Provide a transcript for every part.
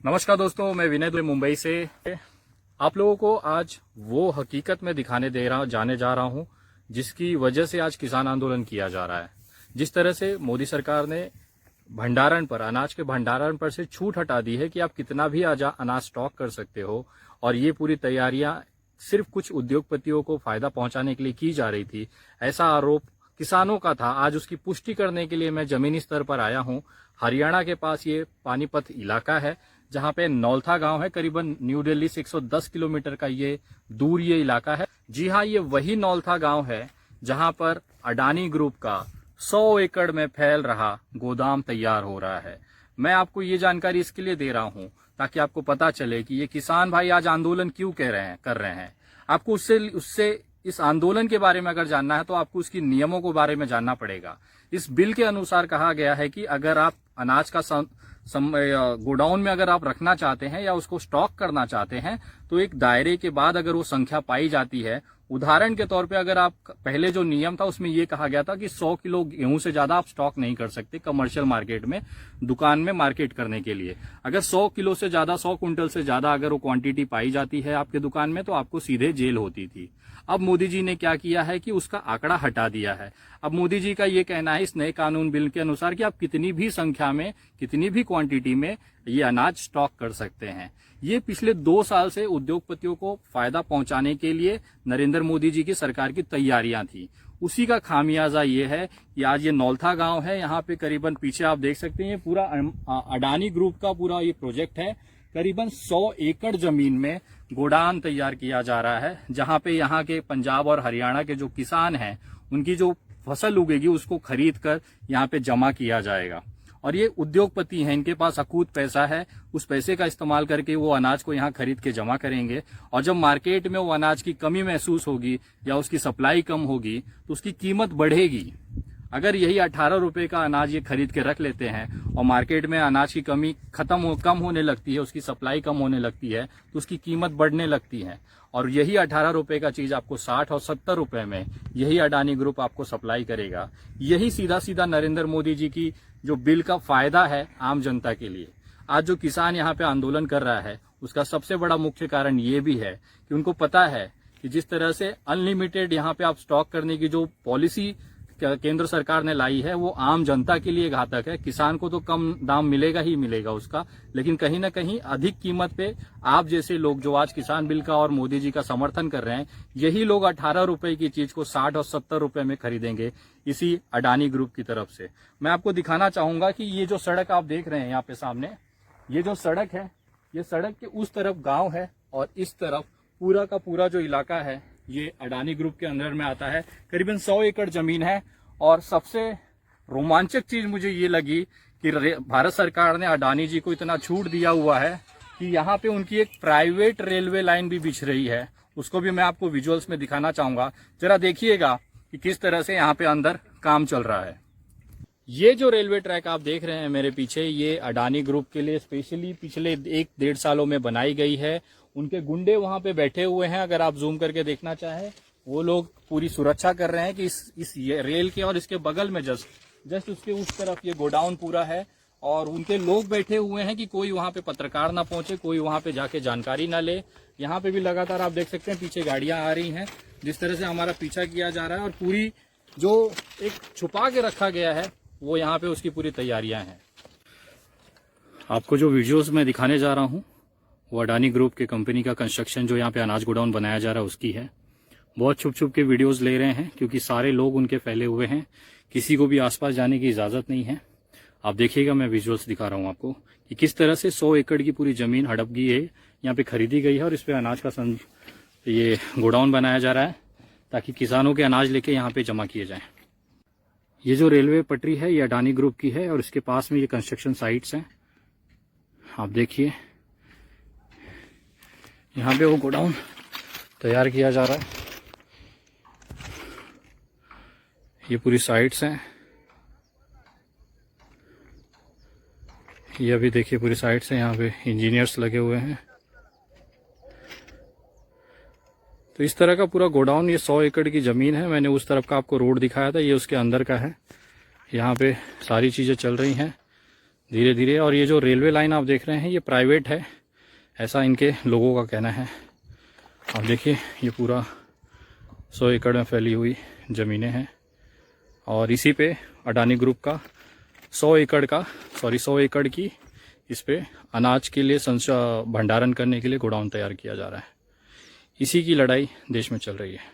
नमस्कार दोस्तों, मैं विनय मुंबई से आप लोगों को आज वो हकीकत में दिखाने जाने जा रहा हूं जिसकी वजह से आज किसान आंदोलन किया जा रहा है। जिस तरह से मोदी सरकार ने भंडारण पर, अनाज के भंडारण पर से छूट हटा दी है कि आप कितना भी अनाज स्टॉक कर सकते हो, और ये पूरी तैयारियां सिर्फ कुछ उद्योगपतियों को फायदा पहुंचाने के लिए की जा रही थी, ऐसा आरोप किसानों का था। आज उसकी पुष्टि करने के लिए मैं जमीनी स्तर पर आया हूं। हरियाणा के पास ये पानीपत इलाका है जहां पे नौलथा गांव है। करीबन न्यू दिल्ली से 110 किलोमीटर का ये दूर ये इलाका है। जी हाँ, ये वही नौलथा गांव है जहां पर अडानी ग्रुप का 100 एकड़ में फैल रहा गोदाम तैयार हो रहा है। मैं आपको ये जानकारी इसके लिए दे रहा हूं ताकि आपको पता चले कि ये किसान भाई आज आंदोलन क्यों कर रहे हैं। आपको उससे इस आंदोलन के बारे में अगर जानना है तो आपको उसकी नियमों के बारे में जानना पड़ेगा। इस बिल के अनुसार कहा गया है कि अगर आप अनाज का गोडाउन में अगर आप रखना चाहते हैं या उसको स्टॉक करना चाहते हैं तो एक दायरे के बाद अगर वो संख्या पाई जाती है, उदाहरण के तौर पे अगर आप पहले जो नियम था उसमें ये कहा गया था कि 100 किलो गेहूं से ज्यादा आप स्टॉक नहीं कर सकते कमर्शियल मार्केट में, दुकान में मार्केट करने के लिए। अगर 100 किलो से ज्यादा, 100 क्विंटल से ज्यादा अगर वो क्वांटिटी पाई जाती है आपके दुकान में तो आपको सीधे जेल होती थी। अब मोदी जी ने क्या किया है कि उसका आंकड़ा हटा दिया है। अब मोदी जी का ये कहना है इस नए कानून बिल के अनुसार कि आप कितनी भी संख्या में, कितनी भी क्वांटिटी में ये अनाज स्टॉक कर सकते हैं। ये पिछले 2 साल से उद्योगपतियों को फायदा पहुंचाने के लिए नरेंद्र मोदी जी की सरकार की तैयारियां थी। उसी का खामियाजा ये है कि आज ये नौलथा गांव है। यहाँ पे करीबन पीछे आप देख सकते हैं पूरा अडानी ग्रुप का पूरा ये प्रोजेक्ट है। करीबन 100 एकड़ जमीन में गोडाउन तैयार किया जा रहा है, जहां पे यहाँ के पंजाब और हरियाणा के जो किसान हैं उनकी जो फसल उगेगी उसको खरीद कर यहाँ पे जमा किया जाएगा। और ये उद्योगपति हैं, इनके पास अकूत पैसा है, उस पैसे का इस्तेमाल करके वो अनाज को यहाँ खरीद के जमा करेंगे। और जब मार्केट में वो अनाज की कमी महसूस होगी या उसकी सप्लाई कम होगी तो उसकी कीमत बढ़ेगी। अगर यही 18 रुपए का अनाज ये खरीद के रख लेते हैं और मार्केट में अनाज की कमी कम होने लगती है, उसकी सप्लाई कम होने लगती है तो उसकी कीमत बढ़ने लगती है। और यही 18 रुपए का चीज आपको 60 और 70 रुपए में यही अडानी ग्रुप आपको सप्लाई करेगा। यही सीधा सीधा नरेंद्र मोदी जी की जो बिल का फायदा है आम जनता के लिए। आज जो किसान यहाँ पे आंदोलन कर रहा है उसका सबसे बड़ा मुख्य कारण ये भी है कि उनको पता है कि जिस तरह से अनलिमिटेड यहाँ पे आप स्टॉक करने की जो पॉलिसी केंद्र सरकार ने लाई है वो आम जनता के लिए घातक है। किसान को तो कम दाम मिलेगा ही मिलेगा उसका, लेकिन कहीं ना कहीं अधिक कीमत पे आप जैसे लोग जो आज किसान बिल का और मोदी जी का समर्थन कर रहे हैं, यही लोग 18 रुपए की चीज को 60 और 70 रुपए में खरीदेंगे इसी अडानी ग्रुप की तरफ से। मैं आपको दिखाना चाहूंगा कि ये जो सड़क आप देख रहे हैं यहाँ पे सामने, ये जो सड़क है, ये सड़क के उस तरफ गाँव है और इस तरफ पूरा का पूरा जो इलाका है ये अडानी ग्रुप के अंदर में आता है। करीबन 100 एकड़ जमीन है। और सबसे रोमांचक चीज मुझे ये लगी कि भारत सरकार ने अडानी जी को इतना छूट दिया हुआ है कि यहाँ पे उनकी एक प्राइवेट रेलवे लाइन भी बिछ रही है। उसको भी मैं आपको विजुअल्स में दिखाना चाहूंगा, जरा देखिएगा कि किस तरह से यहाँ पे अंदर काम चल रहा है। ये जो रेलवे ट्रैक आप देख रहे हैं मेरे पीछे, ये अडानी ग्रुप के लिए स्पेशली पिछले 1-1.5 सालों में बनाई गई है। उनके गुंडे वहां पे बैठे हुए हैं, अगर आप जूम करके देखना चाहें वो लोग पूरी सुरक्षा कर रहे हैं कि इस रेल के और इसके बगल में जस्ट उसके उस तरफ ये गोडाउन पूरा है। और उनके लोग बैठे हुए हैं कि कोई वहां पे पत्रकार ना पहुंचे, कोई वहां पे जाके जानकारी ना ले। यहाँ पे भी लगातार आप देख सकते हैं पीछे गाड़ियां आ रही हैं, जिस तरह से हमारा पीछा किया जा रहा है। और पूरी जो एक छुपा के रखा गया है वो यहाँ पे उसकी पूरी तैयारियां हैं। आपको जो वीडियोस मैं दिखाने जा रहा हूँ वो अडानी ग्रुप के कंपनी का कंस्ट्रक्शन जो यहाँ पे अनाज गोडाउन बनाया जा रहा है उसकी है। बहुत छुप छुप के वीडियोस ले रहे हैं क्योंकि सारे लोग उनके फैले हुए हैं, किसी को भी आसपास जाने की इजाजत नहीं है। आप देखिएगा, मैं विजुअल्स दिखा रहा हूँ आपको कि किस तरह से 100 एकड़ की पूरी जमीन हड़प गई है, यहाँ पे खरीदी गई है और इस पे अनाज का ये गोडाउन बनाया जा रहा है ताकि किसानों के अनाज लेके यहाँ पे जमा किए जाए। ये जो रेलवे पटरी है ये अडानी ग्रुप की है और इसके पास में ये कंस्ट्रक्शन साइट्स हैं। आप देखिए यहाँ पे वो गोडाउन तैयार किया जा रहा है। ये पूरी साइट्स हैं, ये अभी देखिए पूरी साइट्स हैं, यहाँ पे इंजीनियर्स लगे हुए हैं। तो इस तरह का पूरा गोडाउन, ये 100 एकड़ की जमीन है। मैंने उस तरफ का आपको रोड दिखाया था, ये उसके अंदर का है। यहाँ पे सारी चीजें चल रही हैं। धीरे धीरे। और ये जो रेलवे लाइन आप देख रहे हैं ये प्राइवेट है, ऐसा इनके लोगों का कहना है। आप देखिए ये पूरा 100 एकड़ में फैली हुई ज़मीनें हैं और इसी पे अडानी ग्रुप का 100 एकड़ की इस पे अनाज के लिए भंडारण करने के लिए गोडाउन तैयार किया जा रहा है। इसी की लड़ाई देश में चल रही है।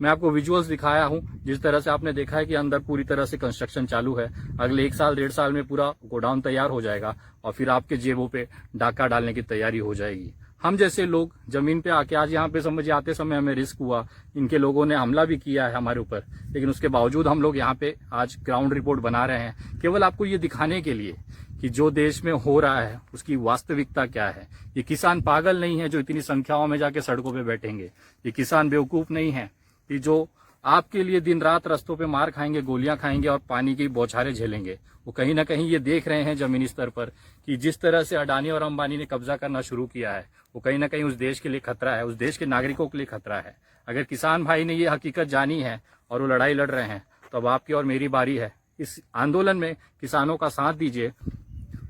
मैं आपको विजुअल्स दिखाया हूं। जिस तरह से आपने देखा है कि अंदर पूरी तरह से कंस्ट्रक्शन चालू है। अगले 1 साल 1.5 साल में पूरा गोडाउन तैयार हो जाएगा और फिर आपके जेबों पे डाका डालने की तैयारी हो जाएगी। हम जैसे लोग जमीन पे आके आज यहाँ पे समझिए आते समय हमें रिस्क हुआ, इनके लोगों ने हमला भी किया है हमारे ऊपर, लेकिन उसके बावजूद हम लोग यहाँ पे आज ग्राउंड रिपोर्ट बना रहे हैं, केवल आपको ये दिखाने के लिए कि जो देश में हो रहा है उसकी वास्तविकता क्या है। ये किसान पागल नहीं है जो इतनी संख्याओं में जाके सड़कों पे बैठेंगे। ये किसान बेवकूफ नहीं है कि जो आपके लिए दिन रात रास्तों पे मार खाएंगे, गोलियां खाएंगे और पानी की बौछारें झेलेंगे। वो कहीं ना कहीं ये देख रहे हैं जमीनी स्तर पर कि जिस तरह से अडानी और अंबानी ने कब्जा करना शुरू किया है वो कहीं ना कहीं उस देश के लिए खतरा है, उस देश के नागरिकों के लिए खतरा है। अगर किसान भाई ने ये हकीकत जानी है और वो लड़ाई लड़ रहे हैं तो अब आपकी और मेरी बारी है। इस आंदोलन में किसानों का साथ दीजिए।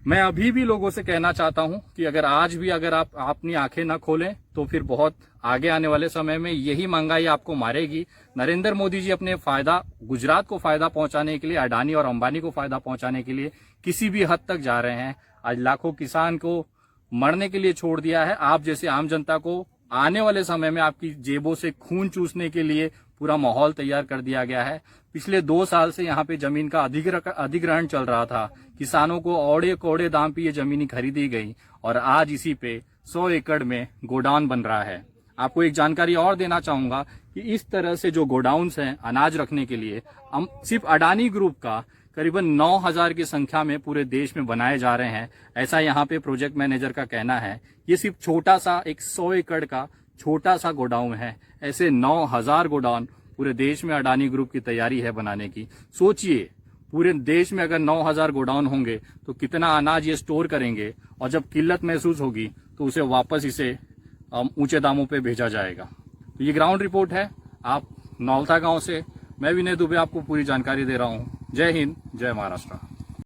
मैं अभी भी लोगों से कहना चाहता हूं कि अगर आज भी अगर आप अपनी आंखें न खोलें तो फिर बहुत आगे आने वाले समय में यही महंगाई आपको मारेगी। नरेंद्र मोदी जी अपने गुजरात को फायदा पहुंचाने के लिए, अडानी और अंबानी को फायदा पहुंचाने के लिए किसी भी हद तक जा रहे हैं। आज लाखों किसान को मरने के लिए छोड़ दिया है। आप जैसे आम जनता को आने वाले समय में आपकी जेबों से खून चूसने के लिए पूरा माहौल तैयार कर दिया गया है। पिछले 2 साल से यहाँ पे जमीन का अधिग्रहण चल रहा था। किसानों को औड़े कोड़े दाम पे ये जमीनी खरीदी गई और आज इसी पे 100 एकड़ में गोडाउन बन रहा है। आपको एक जानकारी और देना चाहूंगा कि इस तरह से जो गोडाउन्स हैं अनाज रखने के लिए, हम सिर्फ अडानी ग्रुप का करीबन 9000 की संख्या में पूरे देश में बनाए जा रहे हैं, ऐसा यहाँ पे प्रोजेक्ट मैनेजर का कहना है। ये सिर्फ छोटा सा 100 एकड़ का छोटा सा गोडाउन है। ऐसे 9000 गोडाउन पूरे देश में अडानी ग्रुप की तैयारी है बनाने की। सोचिए पूरे देश में अगर 9000 गोडाउन होंगे तो कितना अनाज ये स्टोर करेंगे और जब किल्लत महसूस होगी तो उसे वापस इसे ऊंचे दामों पे भेजा जाएगा। तो ये ग्राउंड रिपोर्ट है आप नौलता गांव से। मैं विनय दुबे आपको पूरी जानकारी दे रहा हूं। जय हिंद, जय महाराष्ट्र।